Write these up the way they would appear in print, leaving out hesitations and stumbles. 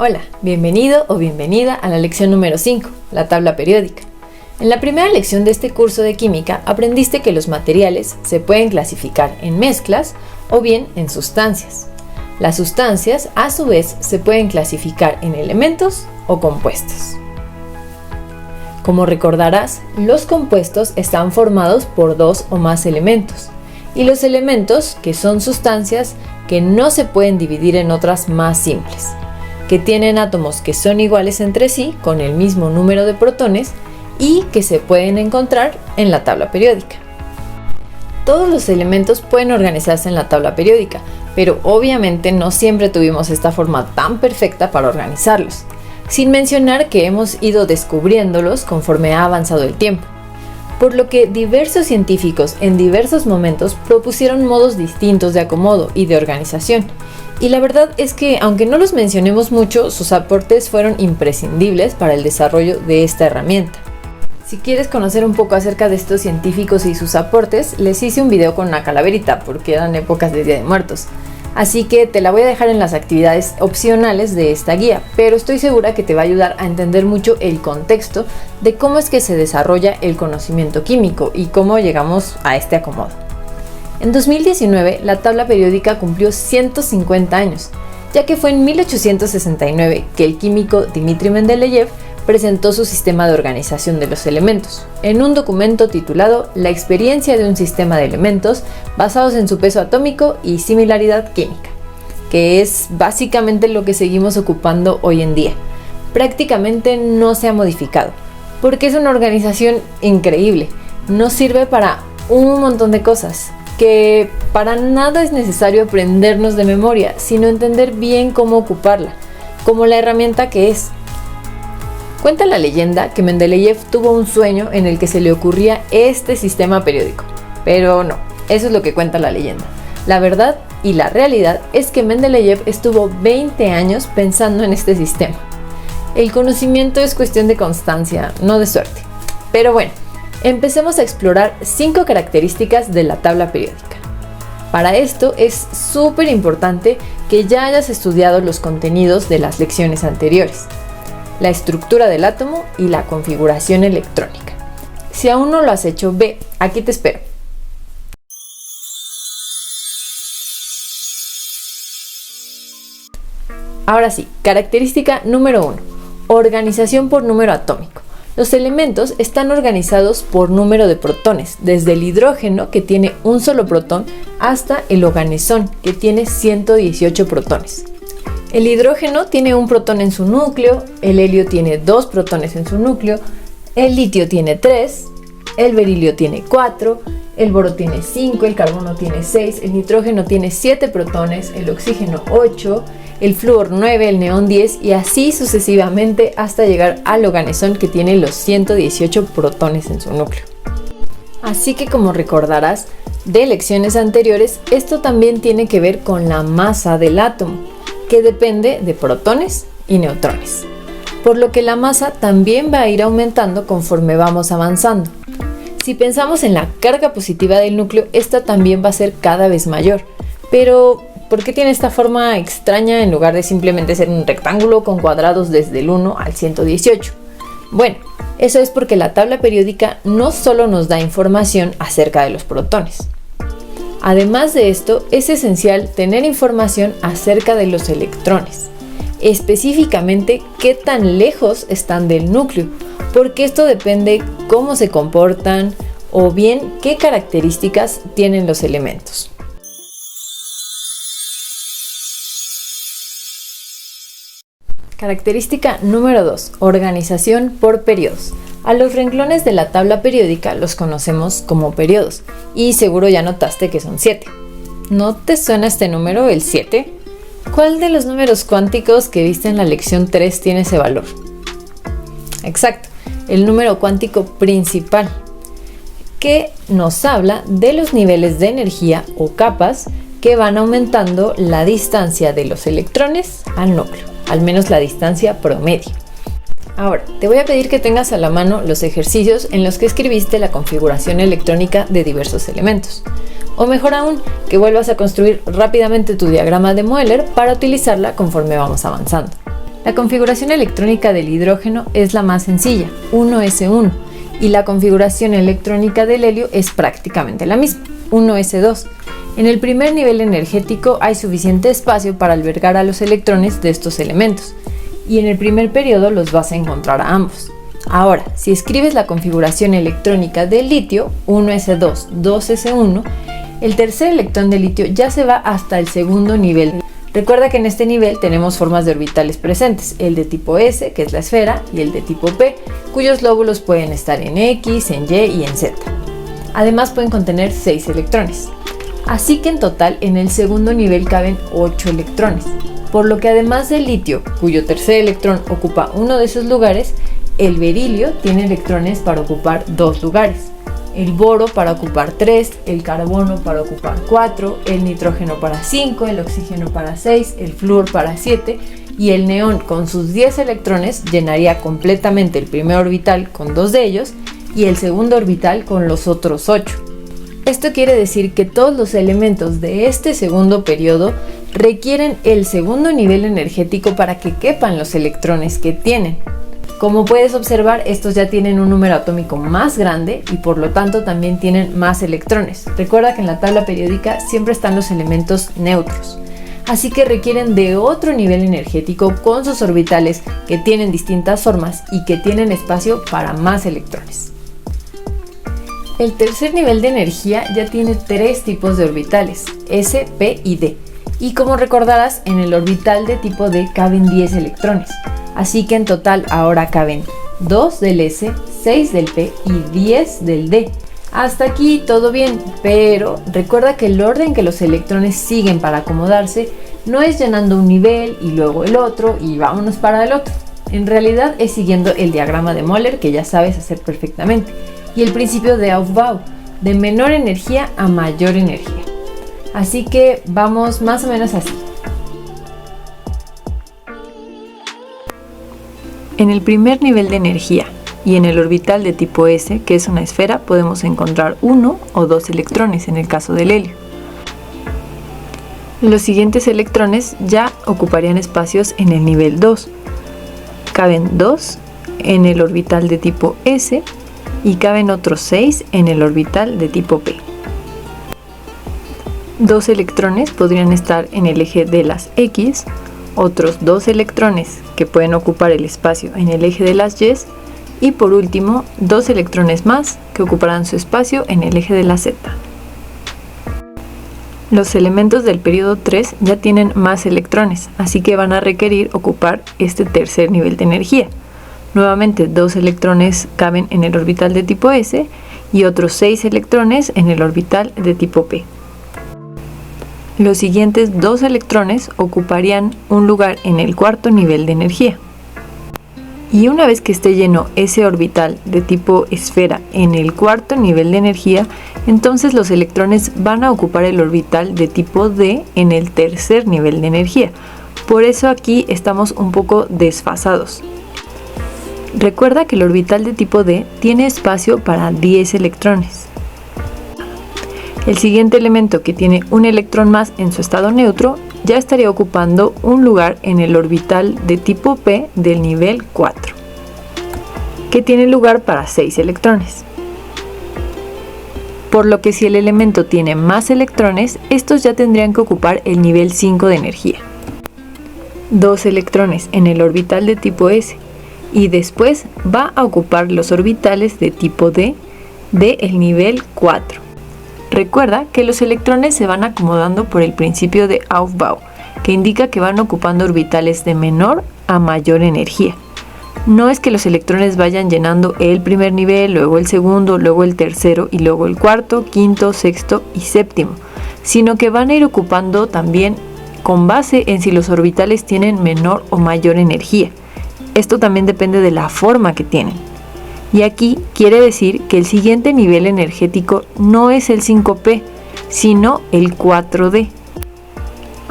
Hola, bienvenido o bienvenida a la lección número 5, la tabla periódica. En la primera lección de este curso de química aprendiste que los materiales se pueden clasificar en mezclas o bien en sustancias. Las sustancias, a su vez, se pueden clasificar en elementos o compuestos. Como recordarás, los compuestos están formados por dos o más elementos, y los elementos, que son sustancias que no se pueden dividir en otras más simples, que tienen átomos que son iguales entre sí con el mismo número de protones y que se pueden encontrar en la tabla periódica. Todos los elementos pueden organizarse en la tabla periódica, pero obviamente no siempre tuvimos esta forma tan perfecta para organizarlos, sin mencionar que hemos ido descubriéndolos conforme ha avanzado el tiempo, por lo que diversos científicos en diversos momentos propusieron modos distintos de acomodo y de organización. Y la verdad es que, aunque no los mencionemos mucho, sus aportes fueron imprescindibles para el desarrollo de esta herramienta. Si quieres conocer un poco acerca de estos científicos y sus aportes, les hice un video con una calaverita porque eran épocas de Día de Muertos. Así que te la voy a dejar en las actividades opcionales de esta guía, pero estoy segura que te va a ayudar a entender mucho el contexto de cómo es que se desarrolla el conocimiento químico y cómo llegamos a este acomodo. En 2019, la tabla periódica cumplió 150 años, ya que fue en 1869 que el químico Dmitri Mendeleev presentó su sistema de organización de los elementos, en un documento titulado La experiencia de un sistema de elementos basados en su peso atómico y similaridad química, que es básicamente lo que seguimos ocupando hoy en día. Prácticamente no se ha modificado, porque es una organización increíble, nos sirve para un montón de cosas, que para nada es necesario aprendernos de memoria, sino entender bien cómo ocuparla, como la herramienta que es. Cuenta la leyenda que Mendeleev tuvo un sueño en el que se le ocurría este sistema periódico, pero no, eso es lo que cuenta la leyenda. La verdad y la realidad es que Mendeleev estuvo 20 años pensando en este sistema. El conocimiento es cuestión de constancia, no de suerte. Pero bueno, empecemos a explorar 5 características de la tabla periódica. Para esto es súper importante que ya hayas estudiado los contenidos de las lecciones anteriores, la estructura del átomo y la configuración electrónica. Si aún no lo has hecho, ve, aquí te espero. Ahora sí, característica número 1, organización por número atómico. Los elementos están organizados por número de protones, desde el hidrógeno, que tiene un solo protón, hasta el oganesón, que tiene 118 protones. El hidrógeno tiene un protón en su núcleo, el helio tiene 2 protones en su núcleo, el litio tiene 3, el berilio tiene 4, el boro tiene 5, el carbono tiene 6, el nitrógeno tiene 7 protones, el oxígeno 8, el flúor 9, el neón 10 y así sucesivamente hasta llegar al oganesón, que tiene los 118 protones en su núcleo. Así que, como recordarás de lecciones anteriores, esto también tiene que ver con la masa del átomo, que depende de protones y neutrones, por lo que la masa también va a ir aumentando conforme vamos avanzando. Si pensamos en la carga positiva del núcleo, esta también va a ser cada vez mayor, pero ¿por qué tiene esta forma extraña en lugar de simplemente ser un rectángulo con cuadrados desde el 1 al 118? Bueno, eso es porque la tabla periódica no solo nos da información acerca de los protones. Además de esto, es esencial tener información acerca de los electrones, específicamente qué tan lejos están del núcleo, porque esto depende cómo se comportan o bien qué características tienen los elementos. Característica número 2, organización por periodos. A los renglones de la tabla periódica los conocemos como periodos y seguro ya notaste que son 7. ¿No te suena este número, el 7? ¿Cuál de los números cuánticos que viste en la lección 3 tiene ese valor? Exacto, el número cuántico principal, que nos habla de los niveles de energía o capas que van aumentando la distancia de los electrones al núcleo, al menos la distancia promedio. Ahora, te voy a pedir que tengas a la mano los ejercicios en los que escribiste la configuración electrónica de diversos elementos. O mejor aún, que vuelvas a construir rápidamente tu diagrama de Moeller para utilizarla conforme vamos avanzando. La configuración electrónica del hidrógeno es la más sencilla, 1s1, y la configuración electrónica del helio es prácticamente la misma, 1s2. En el primer nivel energético hay suficiente espacio para albergar a los electrones de estos elementos, y en el primer periodo los vas a encontrar a ambos. Ahora, si escribes la configuración electrónica del litio, 1s2, 2s1, el tercer electrón de litio ya se va hasta el segundo nivel. Recuerda que en este nivel tenemos formas de orbitales presentes, el de tipo S, que es la esfera, y el de tipo P, cuyos lóbulos pueden estar en X, en Y y en Z. Además pueden contener 6 electrones. Así que en total en el segundo nivel caben 8 electrones, por lo que además del litio, cuyo tercer electrón ocupa uno de esos lugares, el berilio tiene electrones para ocupar 2 lugares, el boro para ocupar 3, el carbono para ocupar 4, el nitrógeno para 5, el oxígeno para 6, el flúor para 7 y el neón con sus 10 electrones llenaría completamente el primer orbital con 2 de ellos y el segundo orbital con los otros 8. Esto quiere decir que todos los elementos de este segundo periodo requieren el segundo nivel energético para que quepan los electrones que tienen. Como puedes observar, estos ya tienen un número atómico más grande y por lo tanto también tienen más electrones. Recuerda que en la tabla periódica siempre están los elementos neutros, así que requieren de otro nivel energético con sus orbitales que tienen distintas formas y que tienen espacio para más electrones. El tercer nivel de energía ya tiene 3 tipos de orbitales, S, P y D, y como recordarás, en el orbital de tipo D caben 10 electrones. Así que en total ahora caben 2 del S, 6 del P y 10 del D. Hasta aquí todo bien, pero recuerda que el orden que los electrones siguen para acomodarse no es llenando un nivel y luego el otro y vámonos para el otro. En realidad es siguiendo el diagrama de Moller que ya sabes hacer perfectamente y el principio de Aufbau, de menor energía a mayor energía. Así que vamos más o menos así. En el primer nivel de energía y en el orbital de tipo S, que es una esfera, podemos encontrar 1 o 2 electrones en el caso del helio. Los siguientes electrones ya ocuparían espacios en el nivel 2. Caben 2 en el orbital de tipo S y caben otros 6 en el orbital de tipo P. 2 electrones podrían estar en el eje de las X, otros 2 electrones que pueden ocupar el espacio en el eje de las Y y por último 2 electrones más que ocuparán su espacio en el eje de la Z. Los elementos del periodo 3 ya tienen más electrones, así que van a requerir ocupar este tercer nivel de energía. Nuevamente 2 electrones caben en el orbital de tipo S y otros 6 electrones en el orbital de tipo P. Los siguientes 2 electrones ocuparían un lugar en el cuarto nivel de energía. Y una vez que esté lleno ese orbital de tipo esfera en el cuarto nivel de energía, entonces los electrones van a ocupar el orbital de tipo D en el tercer nivel de energía. Por eso aquí estamos un poco desfasados. Recuerda que el orbital de tipo D tiene espacio para 10 electrones. El siguiente elemento que tiene un electrón más en su estado neutro ya estaría ocupando un lugar en el orbital de tipo P del nivel 4, que tiene lugar para 6 electrones. Por lo que si el elemento tiene más electrones, estos ya tendrían que ocupar el nivel 5 de energía. 2 electrones en el orbital de tipo S y después va a ocupar los orbitales de tipo D del nivel 4. Recuerda que los electrones se van acomodando por el principio de Aufbau, que indica que van ocupando orbitales de menor a mayor energía. No es que los electrones vayan llenando el primer nivel, luego el segundo, luego el tercero y luego el cuarto, quinto, sexto y séptimo, sino que van a ir ocupando también con base en si los orbitales tienen menor o mayor energía. Esto también depende de la forma que tienen. Y aquí quiere decir que el siguiente nivel energético no es el 5P, sino el 4D.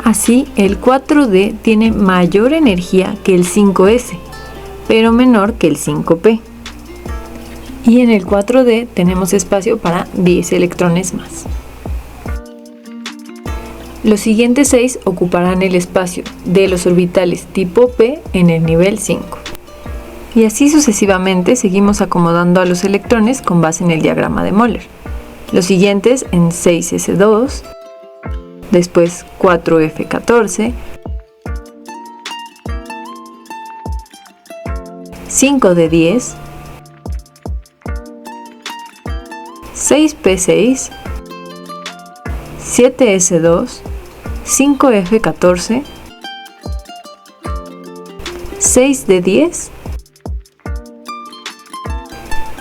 Así, el 4D tiene mayor energía que el 5S, pero menor que el 5P. Y en el 4D tenemos espacio para 10 electrones más. Los siguientes 6 ocuparán el espacio de los orbitales tipo P en el nivel 5. Y así sucesivamente seguimos acomodando a los electrones con base en el diagrama de Moller. Los siguientes en 6s2, después 4f14, 5d10, 6p6, 7s2, 5f14, 6d10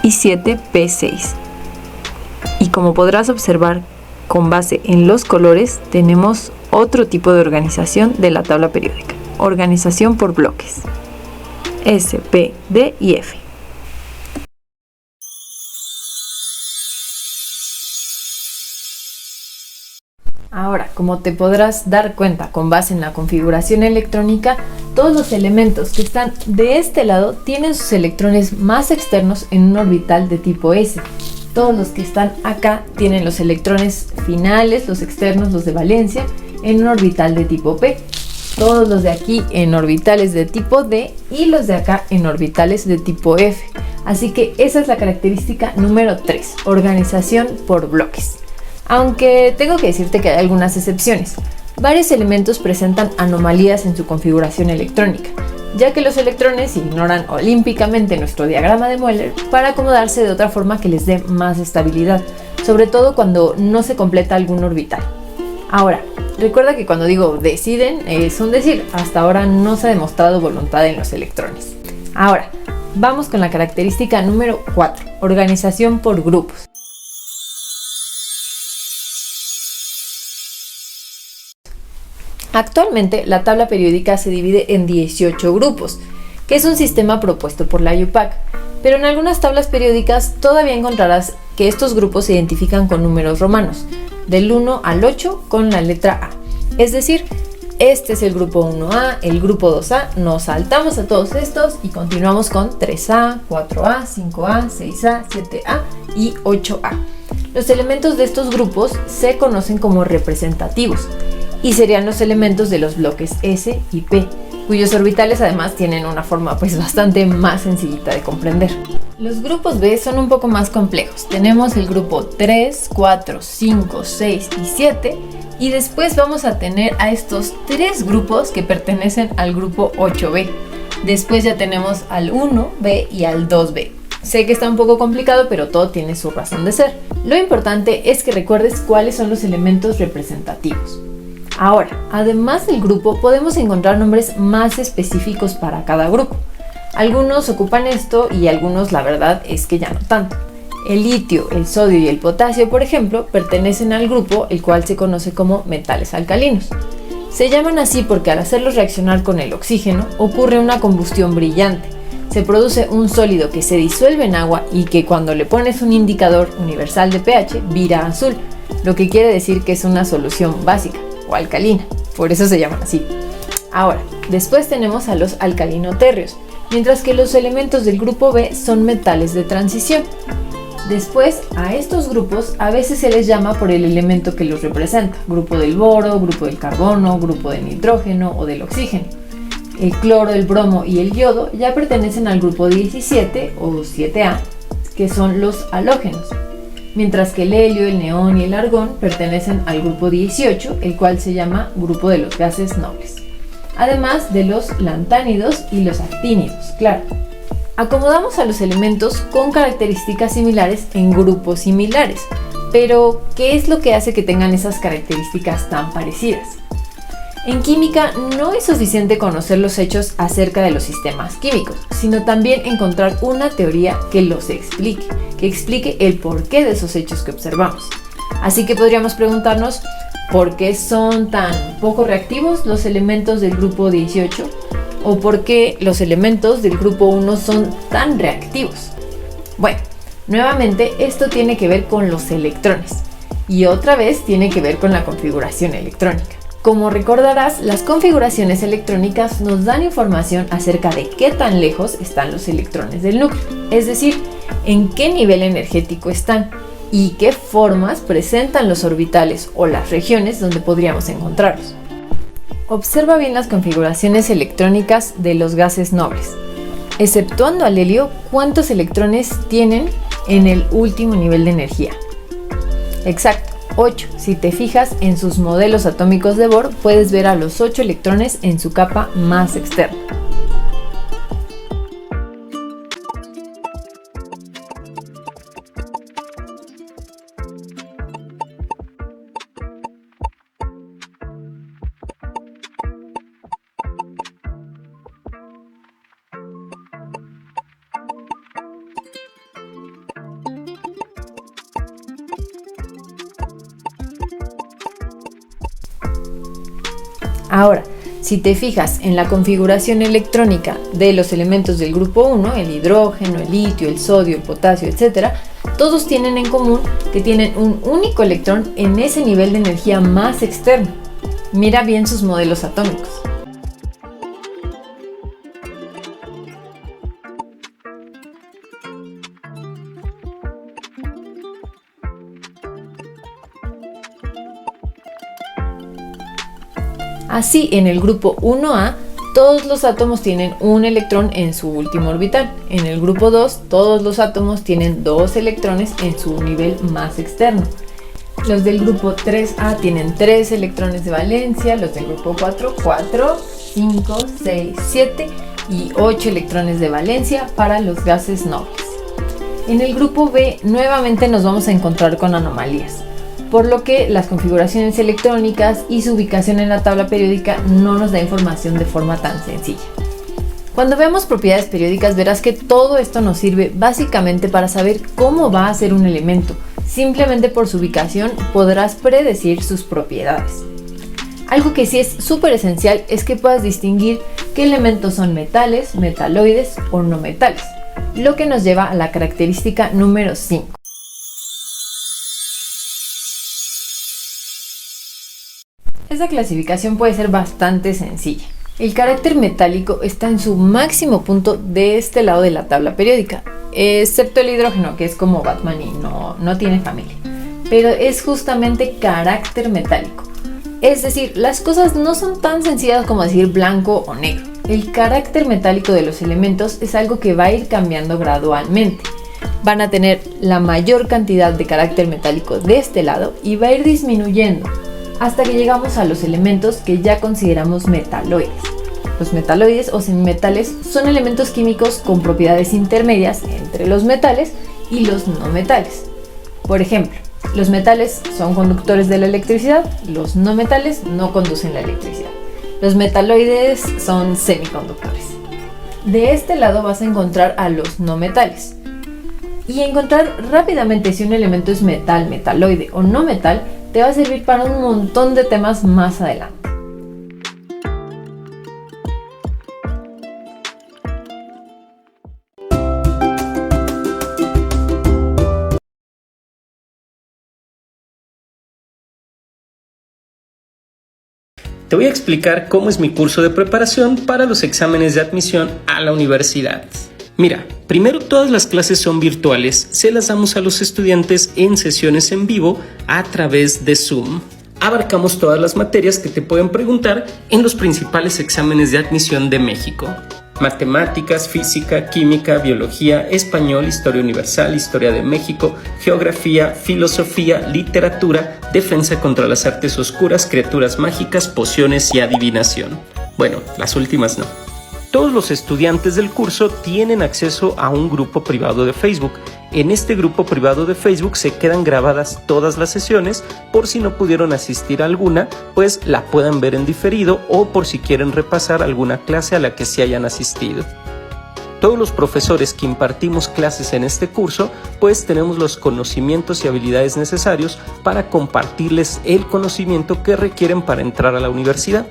y 7p6. Y como podrás observar, con base en los colores tenemos otro tipo de organización de la tabla periódica, organización por bloques, S, P, D y F. Ahora, como te podrás dar cuenta con base en la configuración electrónica, todos los elementos que están de este lado tienen sus electrones más externos en un orbital de tipo S. Todos los que están acá tienen los electrones finales, los externos, los de valencia, en un orbital de tipo P. Todos los de aquí en orbitales de tipo D y los de acá en orbitales de tipo F. Así que esa es la característica número 3, organización por bloques. Aunque tengo que decirte que hay algunas excepciones. Varios elementos presentan anomalías en su configuración electrónica, ya que los electrones ignoran olímpicamente nuestro diagrama de Moller para acomodarse de otra forma que les dé más estabilidad, sobre todo cuando no se completa algún orbital. Ahora, recuerda que cuando digo deciden, es un decir, hasta ahora no se ha demostrado voluntad en los electrones. Ahora, vamos con la característica número 4, organización por grupos. Actualmente, la tabla periódica se divide en 18 grupos, que es un sistema propuesto por la IUPAC, pero en algunas tablas periódicas todavía encontrarás que estos grupos se identifican con números romanos, del 1 al 8 con la letra A. Es decir, este es el grupo 1A, el grupo 2A, nos saltamos a todos estos y continuamos con 3A, 4A, 5A, 6A, 7A y 8A. Los elementos de estos grupos se conocen como representativos, y serían los elementos de los bloques S y P, cuyos orbitales además tienen una forma bastante más sencillita de comprender. Los grupos B son un poco más complejos. Tenemos el grupo 3, 4, 5, 6 y 7 y después vamos a tener a estos 3 grupos que pertenecen al grupo 8B. Después ya tenemos al 1B y al 2B. Sé que está un poco complicado, pero todo tiene su razón de ser. Lo importante es que recuerdes cuáles son los elementos representativos. Ahora, además del grupo, podemos encontrar nombres más específicos para cada grupo. Algunos ocupan esto y algunos, la verdad, es que ya no tanto. El litio, el sodio y el potasio, por ejemplo, pertenecen al grupo, el cual se conoce como metales alcalinos. Se llaman así porque al hacerlos reaccionar con el oxígeno, ocurre una combustión brillante. Se produce un sólido que se disuelve en agua y que cuando le pones un indicador universal de pH, vira azul, lo que quiere decir que es una solución básica o alcalina, por eso se llaman así. Ahora, después tenemos a los alcalinotérreos, mientras que los elementos del grupo B son metales de transición. Después, a estos grupos a veces se les llama por el elemento que los representa, grupo del boro, grupo del carbono, grupo del nitrógeno o del oxígeno. El cloro, el bromo y el yodo ya pertenecen al grupo 17 o 7A, que son los halógenos, mientras que el helio, el neón y el argón pertenecen al grupo 18, el cual se llama grupo de los gases nobles, además de los lantánidos y los actínidos, claro. Acomodamos a los elementos con características similares en grupos similares, pero ¿qué es lo que hace que tengan esas características tan parecidas? En química no es suficiente conocer los hechos acerca de los sistemas químicos, sino también encontrar una teoría que los explique, que explique el porqué de esos hechos que observamos. Así que podríamos preguntarnos, ¿por qué son tan poco reactivos los elementos del grupo 18? ¿O por qué los elementos del grupo 1 son tan reactivos? Bueno, nuevamente esto tiene que ver con los electrones y otra vez tiene que ver con la configuración electrónica. Como recordarás, las configuraciones electrónicas nos dan información acerca de qué tan lejos están los electrones del núcleo, es decir, en qué nivel energético están. y qué formas presentan los orbitales o las regiones donde podríamos encontrarlos. Observa bien las configuraciones electrónicas de los gases nobles. Exceptuando al helio, ¿cuántos electrones tienen en el último nivel de energía? Exacto, 8. Si te fijas en sus modelos atómicos de Bohr, puedes ver a los 8 electrones en su capa más externa. Ahora, si te fijas en la configuración electrónica de los elementos del grupo 1, el hidrógeno, el litio, el sodio, el potasio, etc., todos tienen en común que tienen un único electrón en ese nivel de energía más externo. Mira bien sus modelos atómicos. Así, en el grupo 1A, todos los átomos tienen un electrón en su último orbital. En el grupo 2, todos los átomos tienen 2 electrones en su nivel más externo. Los del grupo 3A tienen 3 electrones de valencia, los del grupo 4, 4, 5, 6, 7 y 8 electrones de valencia para los gases nobles. En el grupo B, nuevamente nos vamos a encontrar con anomalías, por lo que las configuraciones electrónicas y su ubicación en la tabla periódica no nos da información de forma tan sencilla. Cuando veamos propiedades periódicas verás que todo esto nos sirve básicamente para saber cómo va a ser un elemento. Simplemente por su ubicación podrás predecir sus propiedades. Algo que sí es súper esencial es que puedas distinguir qué elementos son metales, metaloides o no metales, lo que nos lleva a la característica número 5. Esta clasificación puede ser bastante sencilla. El carácter metálico está en su máximo punto de este lado de la tabla periódica, excepto el hidrógeno, que es como Batman y no tiene familia, pero es justamente carácter metálico. Es decir, las cosas no son tan sencillas como decir blanco o negro. El carácter metálico de los elementos es algo que va a ir cambiando gradualmente. Van a tener la mayor cantidad de carácter metálico de este lado y va a ir disminuyendo hasta que llegamos a los elementos que ya consideramos metaloides. Los metaloides o semimetales son elementos químicos con propiedades intermedias entre los metales y los no metales. Por ejemplo, los metales son conductores de la electricidad, los no metales no conducen la electricidad. Los metaloides son semiconductores. De este lado vas a encontrar a los no metales. Y encontrar rápidamente si un elemento es metal, metaloide o no metal te va a servir para un montón de temas más adelante. Te voy a explicar cómo es mi curso de preparación para los exámenes de admisión a la universidad. Mira, primero todas las clases son virtuales, se las damos a los estudiantes en sesiones en vivo a través de Zoom. Abarcamos todas las materias que te pueden preguntar en los principales exámenes de admisión de México. Matemáticas, física, química, biología, español, historia universal, historia de México, geografía, filosofía, literatura, defensa contra las artes oscuras, criaturas mágicas, pociones y adivinación. Bueno, las últimas no. Todos los estudiantes del curso tienen acceso a un grupo privado de Facebook. En este grupo privado de Facebook se quedan grabadas todas las sesiones por si no pudieron asistir a alguna, pues la puedan ver en diferido o por si quieren repasar alguna clase a la que sí hayan asistido. Todos los profesores que impartimos clases en este curso, pues tenemos los conocimientos y habilidades necesarios para compartirles el conocimiento que requieren para entrar a la universidad.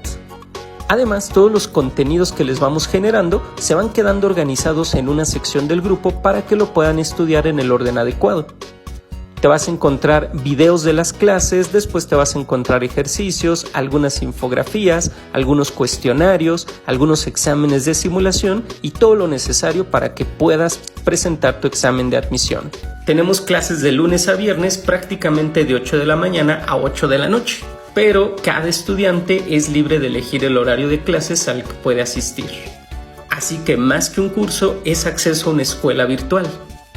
Además, todos los contenidos que les vamos generando se van quedando organizados en una sección del grupo para que lo puedan estudiar en el orden adecuado. Te vas a encontrar videos de las clases, después te vas a encontrar ejercicios, algunas infografías, algunos cuestionarios, algunos exámenes de simulación y todo lo necesario para que puedas presentar tu examen de admisión. Tenemos clases de lunes a viernes prácticamente de 8 de la mañana a 8 de la noche, pero cada estudiante es libre de elegir el horario de clases al que puede asistir. Así que más que un curso es acceso a una escuela virtual.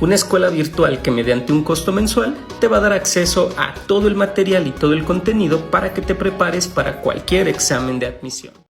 Una escuela virtual que mediante un costo mensual te va a dar acceso a todo el material y todo el contenido para que te prepares para cualquier examen de admisión.